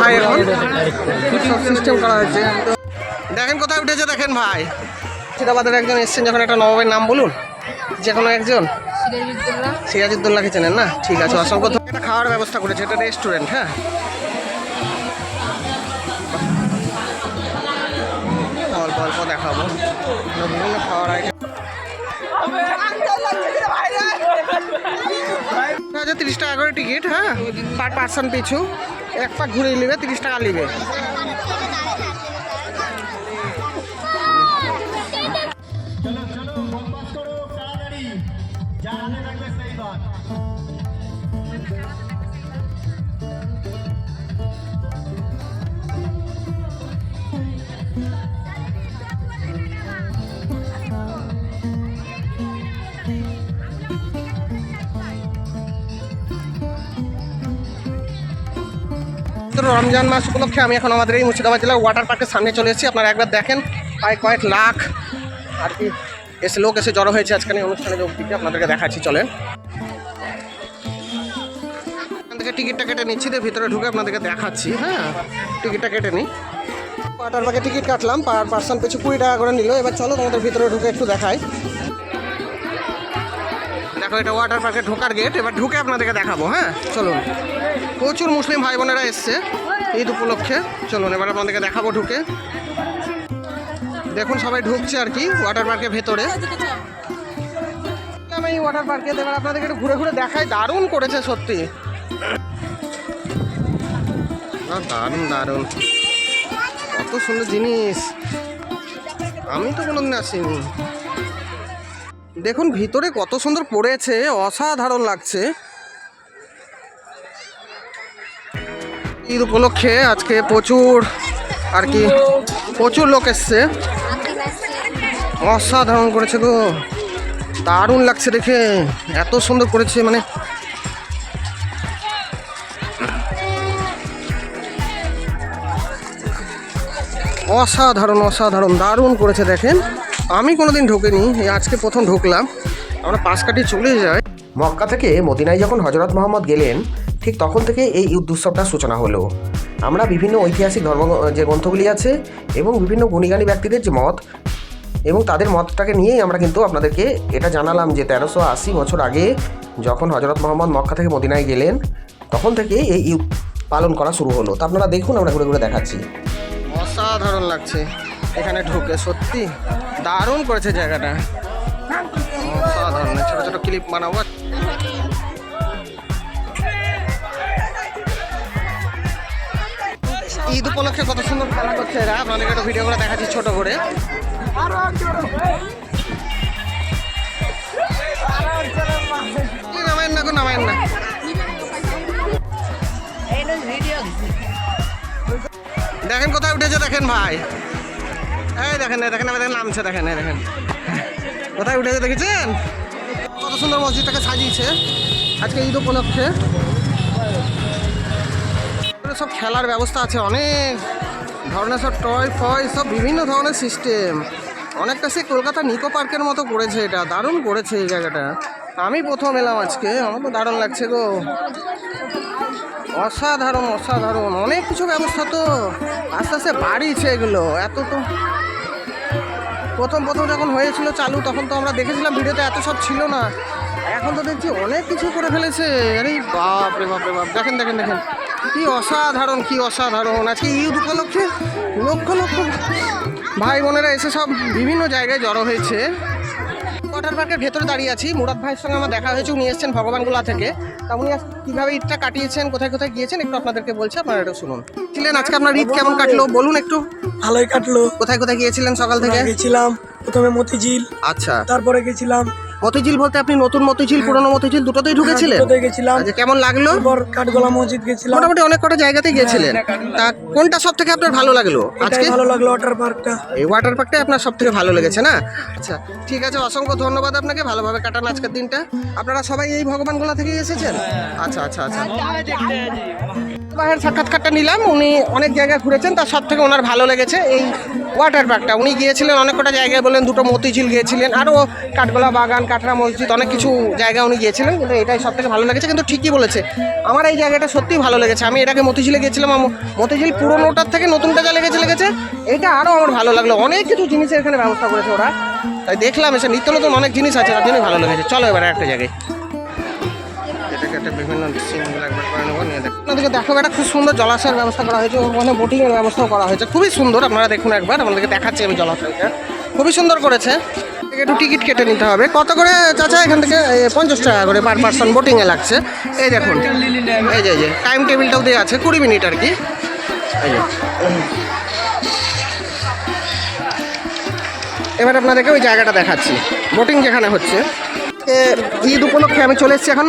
ভাই এখন সিস্টেম করা হয়েছে। দেখেন কোথায় উঠেছে দেখেন ভাই। মুর্শিদাবাদের একজন এসছেন যখন, একটা নবাবের নাম বলুন, যে কোনো একজন। সিরাজউদ্দৌলাকে চেনেন না? ঠিক আছে, অসংখ্য একটা খাওয়ার ব্যবস্থা করেছে, এটা রেস্টুরেন্ট। হ্যাঁ, অল্প অল্প দেখাবো বিভিন্ন খাওয়ার আইটেম। 30 টাকা করে টিকিট। হ্যাঁ, পার পার্সন পিছু এক পাক ঘুরে নিবে 30 টাকা নিবে। রমজান মাস উপলক্ষে আমি এখন আমাদের এই মুর্শিদাবাদ জেলার ওয়াটার পার্কের সামনে চলে এসেছি। আপনারা একবার দেখেন, প্রায় কয়েক লাখ আর কি লোক এসে জড়ো হয়েছে আজকাল এই অনুষ্ঠানে যোগ দিতে। আপনাদেরকে দেখাচ্ছি, চলেন। এখান থেকে টিকিটটা কেটে নিচ্ছি, ভিতরে ঢুকে আপনাদেরকে দেখাচ্ছি। হ্যাঁ, টিকিটটা কেটে নিই। ওয়াটার পার্কে টিকিট কাটলাম, পার পার্সন পিছু 20 টাকা করে নিল। এবার চলো তোমাদের ভিতরে ঢুকে একটু দেখাই। দেখো, এটা ওয়াটার পার্কে ঢোকার গেট। এবার ঢুকে আপনাদেরকে দেখাবো। হ্যাঁ, চলুন। প্রচুর মুসলিম ভাই বোনেরা এসছে ঈদ উপলক্ষে। চলুন এবার আপনাদেরকে দেখাবো ঢুকে। দেখুন সবাই ঢুকছে আর কি ওয়াটার পার্কের ভেতরে। আমি এই ওয়াটার পার্কে এবার আপনাদেরকে একটু ঘুরে ঘুরে দেখাই। দারুণ করেছে সত্যি, দারুণ দারুণ, কত সুন্দর জিনিস, আমি তো কোনোদিন আসিনি। দেখুন ভিতরে কত সুন্দর পড়েছে, অসাধারণ লাগছে। ঈদ উপলক্ষে আজকে প্রচুর আর কি প্রচুর লোক এসছে। অসাধারণ করেছে গো, দারুণ লাগছে দেখে, এত সুন্দর করেছে, মানে অসাধারণ অসাধারণ, দারুণ করেছে দেখেন। আমি কোনোদিন ঢুকিনি, এই আজকে প্রথম ঢুকলাম। আমরা পাশ কাটিয়ে চলে যাই। মক্কা থেকে মদিনায় যখন হজরত মোহাম্মদ গেলেন, ঠিক তখন থেকে এই ঈদ উৎসবটার সূচনা হলো। আমরা বিভিন্ন ঐতিহাসিক ধর্ম যে গ্রন্থগুলি আছে এবং বিভিন্ন গুণীগানী ব্যক্তিদের যে মত এবং তাদের মতটাকে নিয়েই আমরা কিন্তু আপনাদেরকে এটা জানালাম যে 1380 বছর আগে যখন হজরত মোহাম্মদ মক্কা থেকে মদিনায় গেলেন, তখন থেকে এই ঈদ পালন করা শুরু হলো। তো আপনারা দেখুন, আমরা ঘুরে ঘুরে দেখাচ্ছি। অসাধারণ লাগছে এখানে ঢুকে, সত্যি দারুণ করেছে জায়গাটা, অসাধারণ। ছোটো ছোটো ক্লিপ বানাবো। ঈদ উপলক্ষে কত সুন্দর খেলা করছে এরা, আপনাদেরকে একটা ভিডিও করে দেখাচ্ছি ছোট করে। নামায়েন না গো, নামায়েন না। দেখেন কোথায় উঠেছে দেখেন ভাই, এই দেখেন দেখেন নামছে, দেখেন দেখেন কোথায় উঠেছে, দেখেছেন কত সুন্দর মসজিদটাকে সাজিয়েছে আজকে ঈদ উপলক্ষে। সব খেলার ব্যবস্থা আছে, অনেক ধরনের সব টয় ফয়, সব বিভিন্ন ধরনের সিস্টেম। অনেকটা সে কলকাতা নিকো পার্কের মতো করেছে, এটা দারুণ করেছে এই জায়গাটা। আমি প্রথম এলাম আজকে, আমার তো দারুণ লাগছে গো, অসাধারণ অসাধারণ। অনেক কিছু ব্যবস্থা তো আস্তে আস্তে বাড়িয়েছে এগুলো। এত তো প্রথম যখন হয়েছিল চালু, তখন তো আমরা দেখেছিলাম ভিডিওতে, এত সব ছিল না। এখন তো দেখছি অনেক কিছু করে ফেলেছে। আরে বাপ রে বাপ রে বাপ, দেখেন দেখেন দেখেন কি অসাধারণ, কি অসাধারণ। আজকে ঈদ উপলক্ষে লক্ষ লক্ষ ভাই বোনেরা এসে সব বিভিন্ন জায়গায় জড়ো হয়েছে। ওয়াটার পার্কের ভেতরে দাঁড়িয়ে আছি, মুরাদ ভাইয়ের সঙ্গে আমার দেখা হয়েছে। উনি এসেছেন ভগবানগোলা থেকে। তা উনি কীভাবে ঈদটা কাটিয়েছেন, কোথায় কোথায় গিয়েছেন, একটু আপনাদেরকে বলছি, আপনারা একটু শুনুন। ছিলেন আজকে আপনার ঈদ কেমন কাটলো বলুন একটু। ভালোই কাটলো। কোথায় কোথায় গিয়েছিলেন সকাল থেকে? গেছিলাম প্রথমে মতিঝিল, আচ্ছা, তারপরে গেছিলাম মতিঝিল বলতে আপনি নতুন মতিঝিল পুরনো মতিঝিল দুটোতেই ঢুকেছিলেন? দুটোতেই গেছিলাম। আচ্ছা, কেমন লাগলো? তারপর কাঠগোলা মসজিদ গেছিলাম। মোটামুটি অনেক কটা জায়গাতেই গিয়েছিলেন। তা কোনটা সব থেকে আপনার ভালো লাগলো আজকে? ভালো লাগলো ওয়াটার পার্কটা। এই ওয়াটার পার্কটাই আপনার সব থেকে ভালো লেগেছে না? আচ্ছা ঠিক আছে, অসংখ্য ধন্যবাদ আপনাকে, ভালোভাবে কাটান আজকের দিনটা। আপনারা সবাই এই ভগবানগোলা থেকে এসেছেন? আচ্ছা আচ্ছা আচ্ছা। ভাইয়ের সাক্ষাৎকারটা নিলাম। উনি অনেক জায়গায় ঘুরেছেন, তার সব থেকে ওনার ভালো লেগেছে এই ওয়াটার পার্কটা। উনি গিয়েছিলেন অনেক কটা জায়গায়, বললেন দুটো মতিঝিল গিয়েছিলেন, আরও কাঠগোলা বাগান, কাটরা মসজিদ, অনেক কিছু জায়গায় উনি গিয়েছিলেন, কিন্তু এটাই সব থেকে ভালো লেগেছে। কিন্তু ঠিকই বলেছে, আমার এই জায়গাটা সত্যিই ভালো লেগেছে। আমি এটাকে মতিঝিলে গিয়েছিলাম, মতিঝিল পুরোনোটার থেকে নতুনটা যা লেগেছে এটা আরও আমার ভালো লাগলো। অনেক কিছু জিনিসের এখানে ব্যবস্থা করেছে ওরা, তাই দেখলাম এসে নিত্য নতুন অনেক জিনিস আছে, তার জন্যই ভালো লেগেছে। চলো এবার একটা জায়গায়, এটাকে একটা বিভিন্ন সিনগুলো একবার করে নেবো, নিয়ে দেখো। আপনাদেরকে দেখো, একটা খুব সুন্দর জলাশয়ের ব্যবস্থা করা হয়েছে, ওখানে বোটিংয়ের ব্যবস্থাও করা হয়েছে, খুবই সুন্দর। আপনারা দেখুন একবার, আপনাদেরকে দেখাচ্ছি আমি জলাশয়টা, খুবই সুন্দর করেছে। একটু টিকিট কেটে নিতে হবে। কত করে চাচা? এখান থেকে 50 টাকা করে পার পার্সন বোটিংয়ে লাগছে। এই দেখুন, এই যে টাইম টেবিলটাও দিয়ে আছে, 20 মিনিট আর কি। এই যে এবার আপনাদেরকে ওই জায়গাটা দেখাচ্ছি, বোটিং যেখানে হচ্ছে। ঈদ উপলক্ষে আমি চলে এসেছি এখন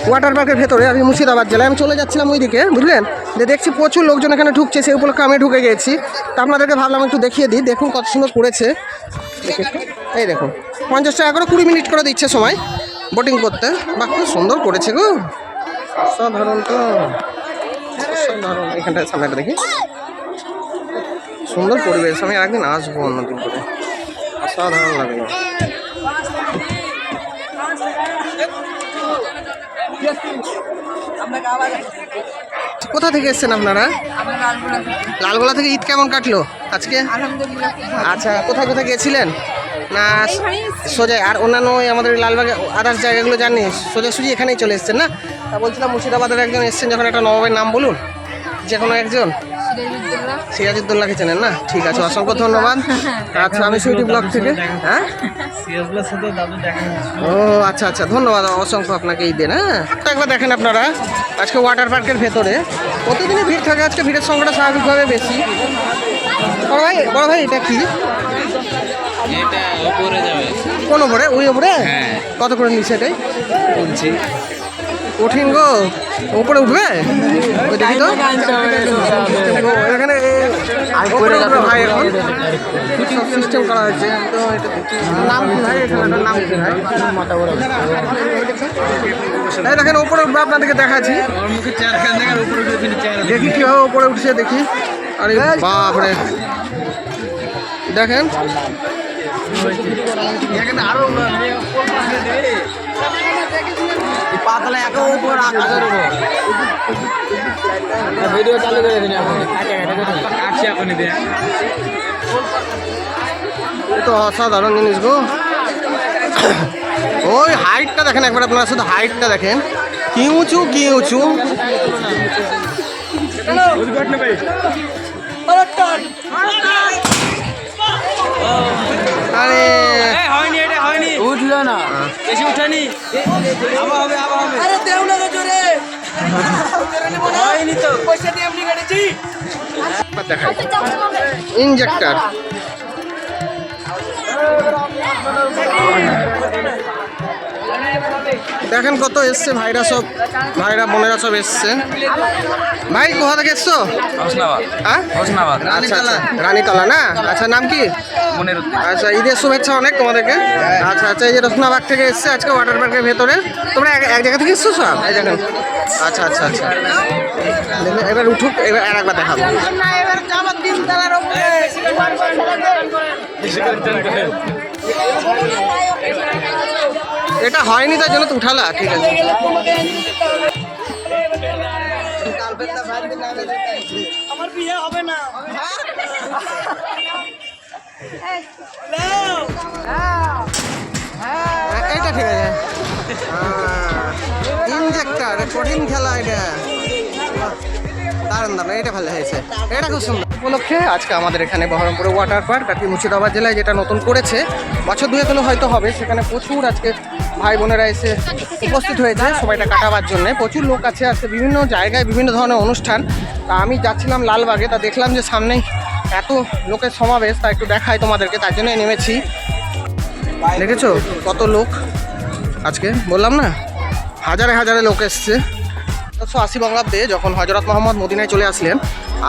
ওয়াটার পার্কের ভেতরে। আমি মুর্শিদাবাদ জেলায়, আমি চলে যাচ্ছিলাম ওইদিকে, বুঝলেন, যে দেখছি প্রচুর লোকজন এখানে ঢুকছে, সেই উপলক্ষে আমি ঢুকে গেছি। তা আপনাদেরকে ভাবলাম একটু দেখিয়ে দিই। দেখুন কত সুন্দর করেছে, এই দেখুন 50 টাকা করে 20 মিনিট করে দিচ্ছে সময় বোটিং করতে। বা খুব সুন্দর করেছে গো, অসাধারণ তো, অসাধারণ। এখানটায় সামনেটা দেখি, সুন্দর পরিবেশ। আমি একদিন আসবো অন্যদিন করে, অসাধারণ লাগলো। কোথা থেকে এসেছেন আপনারা? লালগোলা থেকে। ঈদ কেমন কাটলো আজকে? আচ্ছা, কোথায় কোথায় গিয়েছিলেন? না সোজা আর অন্যান্য আমাদের লালবাগে আদার্স জায়গাগুলো জানি, সোজাসুজি এখানেই চলে এসেছেন না? তা বলছিলাম মুর্শিদাবাদের একজন এসেছেন যখন, একটা নবাবের নাম বলুন, যে কোনো একজন। সিরাজউদ্দৌলাকে চেনেন না? ঠিক আছে, অসংখ্য ধন্যবাদ। আচ্ছা, আমি সুইটি ব্লগ থেকে। হ্যাঁ, ও আচ্ছা আচ্ছা, ধন্যবাদ অসংখ্য আপনাকে এই দিন। হ্যাঁ, একবার দেখেন আপনারা, আজকে ওয়াটার পার্কের ভেতরে প্রতিদিনই ভিড় থাকে, আজকে ভিড়ের সংখ্যাটা স্বাভাবিকভাবে বেশি। বড় ভাই এটা কি? কোন ওপরে? ওই ওপরে কত করে নিচ্ছে এটাই? কঠিন গো, উপরে উঠবে? ওই দেখি তো এখানে উপরে উঠবে ভাই, এখন সব সিস্টেম করা হয়েছে। তো এটা নাম কি ভাই? এখানটার নাম কি ভাই? এই দেখেন উপরে উঠবে, আপনাদেরকে দেখাচ্ছি। দেখি কীভাবে উপরে উঠছে, দেখি। আরে বাপরে, দেখেন আরো পাতলা একে উপর আকাশের উপর ভিডিও চালু করে দিন। তো অসাধারণ জিনিস গো। ওই হাইটটা দেখেন একবার আপনারা, শুধু হাইটটা দেখেন, কি উঁচু কি উঁচু। আরে উঠলো না, বেশি উঠেনি, আরে দেও না জোরে, হয়নি তো, পয়সা দিয়ে আপনি কেটেছি। ইনজেক্টর দেখেন কত এসছে, ভাইরা সব, ভাইরা বোনেরা সব এসছে। ভাই কোথা থেকে এসছো? হ্যাঁ, আচ্ছা আচ্ছা, রানীতলা না? আচ্ছা, নাম কি? আচ্ছা, ঈদের শুভেচ্ছা অনেক তোমাদেরকে। আচ্ছা আচ্ছা, এই যে রত্নাবাগ থেকে এসছে আজকে ওয়াটার পার্কের ভেতরে। তোমরা এক জায়গা থেকে এসছো সব? এই দেখেন। আচ্ছা আচ্ছা আচ্ছা, এবার উঠুক, এবার আর একবার দেখাবো। এটা হয়নি, তার জন্য তো উঠালা। ঠিক আছে, আমার বিয়ে হবে না। এটা ঠিক আছে, ইনজেক্টর, কঠিন খেলা এটা, দারুণ দারুণ, এটা ভালো হয়েছে, এটা খুব সুন্দর। উপলক্ষে আজকে আমাদের এখানে বহরমপুরে ওয়াটার পার্ক আর কি মুর্শিদাবাদ জেলায় যেটা নতুন করেছে, বছর দুয়েক হলো হয়তো হবে, সেখানে প্রচুর আজকে ভাই বোনেরা এসে উপস্থিত হয়েছে সময়টা কাটাবার জন্য। প্রচুর লোক আছে আজকে, বিভিন্ন জায়গায় বিভিন্ন ধরনের অনুষ্ঠান। তা আমি যাচ্ছিলাম লালবাগে, তা দেখলাম যে সামনেই এত লোকের সমাবেশ, তা একটু দেখাই তোমাদেরকে, তার জন্যই নেমেছি। দেখেছো কত লোক আজকে, বললাম না, হাজারে হাজারে লোক এসছে। 1980 বঙ্গাব্দে যখন হযরত মুহাম্মদ মদিনায় চলে আসলেন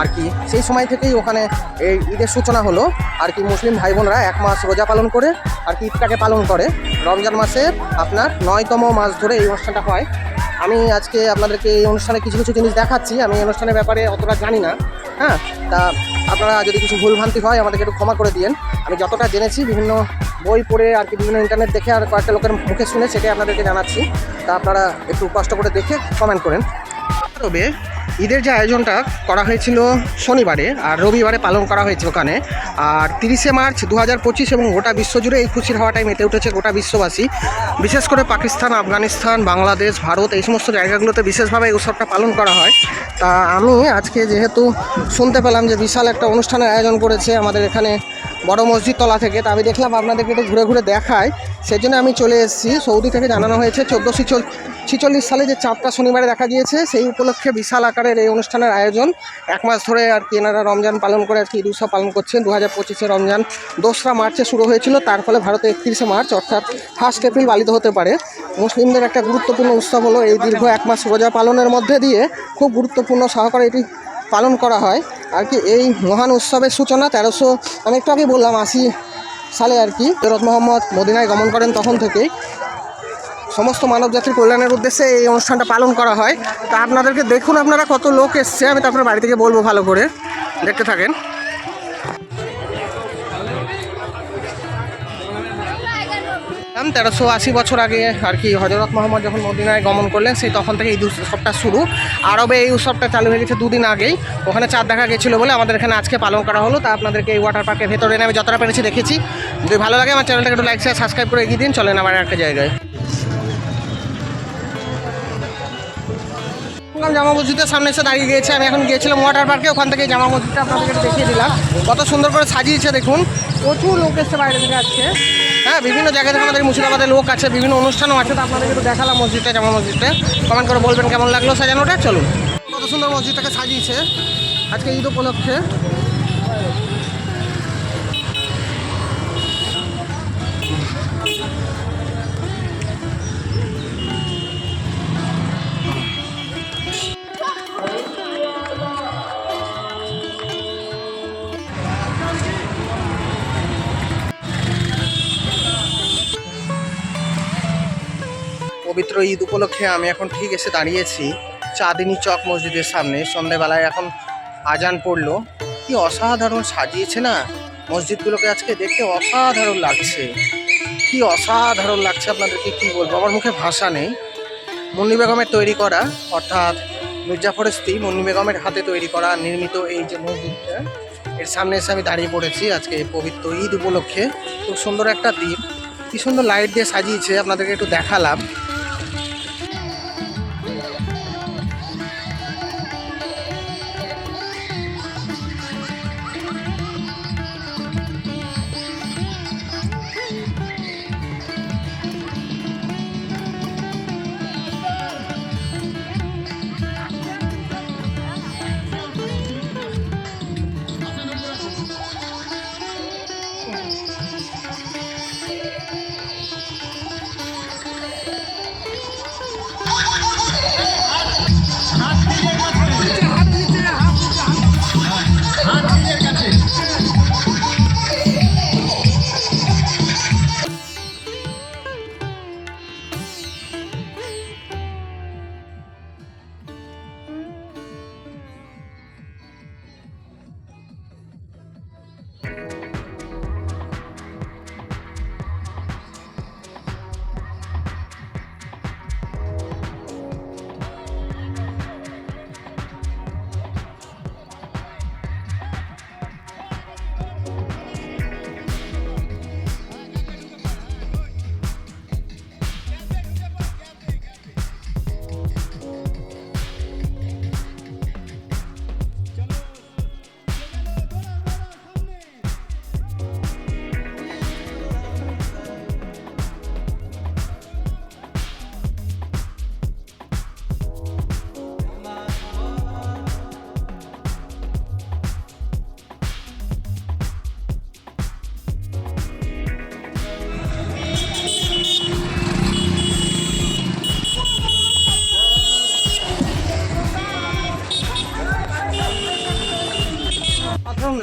আর কি, সেই সময় থেকেই ওখানে এই ঈদের সূচনা হলো আর কি। মুসলিম ভাই বোনরা 1 মাস রোজা পালন করে আর কি ঈদটাকে পালন করে। রমজান মাসে আপনার 9তম মাস ধরে এই অনুষ্ঠানটা হয় আমি আজকে আপনাদেরকে এই অনুষ্ঠানে কিছু কিছু জিনিস দেখাচ্ছি। আমি এই অনুষ্ঠানের ব্যাপারে অতটা জানি না, হ্যাঁ। তা আপনারা যদি কিছু ভুলভ্রান্তি হয় আমাদেরকে একটু ক্ষমা করে দিয়েন। আমি যতটা জেনেছি বিভিন্ন বই পড়ে আর কি, বিভিন্ন ইন্টারনেট দেখে আর কয়েকটা লোকের মুখে শুনে সেটাই আপনাদেরকে জানাচ্ছি। তা আপনারা একটু কষ্ট করে দেখে কমেন্ট করেন। তবে ঈদের যে আয়োজনটা করা হয়েছিল শনিবারে আর রবিবারে পালন করা হয়েছে ওখানে, আর 30শে মার্চ 2025 এবং গোটা বিশ্বজুড়ে এই খুশির হাওয়াটাই মেতে উঠেছে গোটা বিশ্ববাসী। বিশেষ করে পাকিস্তান, আফগানিস্তান, বাংলাদেশ, ভারত এই সমস্ত জায়গাগুলোতে বিশেষভাবে এই উৎসবটা পালন করা হয়। তা আমি আজকে যেহেতু শুনতে পেলাম যে বিশাল একটা অনুষ্ঠানের আয়োজন করেছে আমাদের এখানে বড় মসজিদ তলা থেকে, তা আমি দেখলাম আপনাদেরকে একটু ঘুরে ঘুরে দেখায়, সেই জন্য আমি চলে এসেছি। সৌদি থেকে জানানো হয়েছে 1446 সালে যে চাঁদটা শনিবারে দেখা গিয়েছে, সেই উপলক্ষে বিশাল আকারের এই অনুষ্ঠানের আয়োজন। 1 মাস ধরে আর কি এনারা রমজান পালন করে আর কি ঈদ উৎসব পালন করছেন। 2025 রমজান 2রা মার্চে শুরু হয়েছিল, তার ফলে ভারতে 31শে মার্চ অর্থাৎ 1 এপ্রিল পালিত হতে পারে। মুসলিমদের একটা গুরুত্বপূর্ণ উৎসব হলো এই দীর্ঘ 1 মাস রোজা পালনের মধ্যে দিয়ে খুব গুরুত্বপূর্ণ সহকারে এটি পালন করা হয় আর কি। এই মহান উৎসবের সূচনা 1300 আমি একটু আগে বললাম 80 সালে আর কি হযরত মুহাম্মদ মদিনায় গমন করেন, তখন থেকেই সমস্ত মানব জাতির কল্যাণের উদ্দেশ্যে এই অনুষ্ঠানটা পালন করা হয়। তা আপনাদেরকে দেখুন আপনারা কত লোক এসছে, আমি তো আপনার বাড়ি থেকে বলবো, ভালো করে দেখতে থাকেন। 1380 বছর আগে আর কি হযরত মুহাম্মদ যখন মদিনায় গমন করলেন, সেই তখন থেকে এই উৎসবটা শুরু। আরবে এই উৎসবটা চালু হয়ে গেছে 2 দিন আগেই। ওখানে চাঁদ দেখা গেছিলো বলে আমাদের এখানে আজকে পালন করা হলো। তা আপনাদেরকে এই ওয়াটার পার্কের ভেতরে আমি যতটা পেরেছি দেখেছি। যদি ভালো লাগে আমার চ্যানেলটাকে একটু লাইক শেয়ার সাবস্ক্রাইব করে এগিয়ে দিন। চলেন আবার একটা জায়গায়। জামা মসজিদের সামনে এসে দাঁড়িয়ে গিয়েছে। আমি এখন গিয়েছিলাম ওয়াটার পার্কে, ওখান থেকে জামা মসজিদটা আপনাদেরকে দেখিয়ে দিলাম। কত সুন্দর করে সাজিয়েছে দেখুন। প্রচুর লোক এসছে বাইরে থেকে আজকে, হ্যাঁ। বিভিন্ন জায়গা থেকে আমাদের মুর্শিদাবাদের লোক আছে, বিভিন্ন অনুষ্ঠানও আছে। তো আপনাদেরকে একটু দেখালাম মসজিদটা, জামা মসজিদটা। কমেন্ট করে বলবেন কেমন লাগলো সাজানোটা। চলুন, কত সুন্দর মসজিদটাকে সাজিয়েছে আজকে ঈদ উপলক্ষে। পবিত্র ঈদ উপলক্ষে আমি এখন ঠিক এসে দাঁড়িয়েছি চাঁদিনী চক মসজিদের সামনে। সন্ধ্যেবেলায় এখন আজান পড়লো। কি অসাধারণ সাজিয়েছে না মসজিদগুলোকে, আজকে দেখতে অসাধারণ লাগছে। কি অসাধারণ লাগছে আপনাদেরকে কি বলবো, আমার মুখে ভাষা নেই। মুন্নি বেগমের তৈরি করা, অর্থাৎ মির্জাফরের স্ত্রী মুন্নি বেগমের হাতে তৈরি করা নির্মিত এই যে মসজিদটা, এর সামনে এসে আমি দাঁড়িয়ে পড়েছি আজকে পবিত্র ঈদ উপলক্ষে। খুব সুন্দর একটা দিন, কি সুন্দর লাইট দিয়ে সাজিয়েছে, আপনাদেরকে একটু দেখালাম।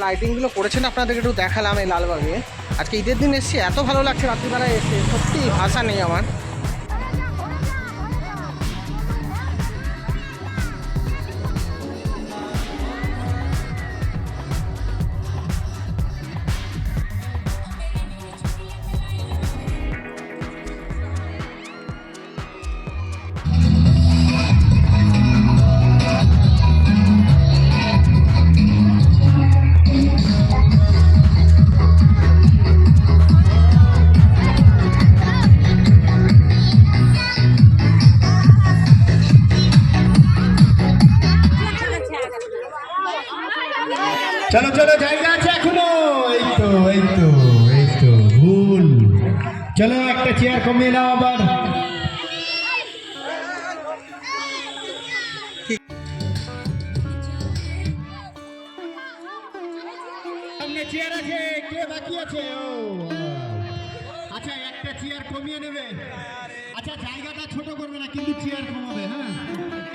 লাইটিংগুলো করেছেন আপনাদেরকে একটু দেখালাম এই লালবাগে। আজকে ঈদের দিন এসেছি, এত ভালো লাগছে রাত্রিবেলায় এসে, সত্যি ভাষা নেই আমার। চলো চলো, জায়গা আছে এখনো। এই তো এই তো এই তো ভুল। চলো একটা চেয়ার কমিয়ে নাও আবার। সামনে চেয়ার আছে, কে বাকি আছে? ও আচ্ছা, একটা চেয়ার কমিয়ে নেবে। আচ্ছা, জায়গাটা ছোট করবে না, কিন্তু চেয়ার কমাবে। হ্যাঁ,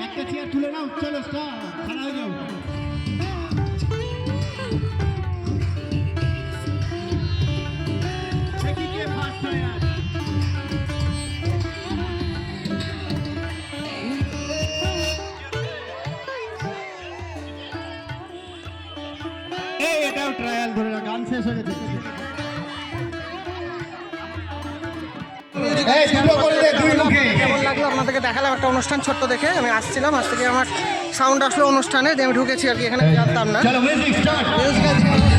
একটা চেয়ার তুলে নাও। চলো স্টার্ট, খাড়া হয়ে যাও। দেখি কে ফার্স্ট হয় আজ। এই এটাও ট্রায়াল ধরে না, গান শেষ হয়ে গেছে। এই দুটো করে দে, দুই মুখে। কেমন লাগলো আপনাদেরকে দেখালাম একটা অনুষ্ঠান ছোট্ট দেখে। আমি আসছিলাম, আজ থেকে আমার সাউন্ড আসলো অনুষ্ঠানে দিয়ে আমি ঢুকেছি আর কি, এখানে জানতাম না। চলো মিউজিক স্টার্ট। মিউজিক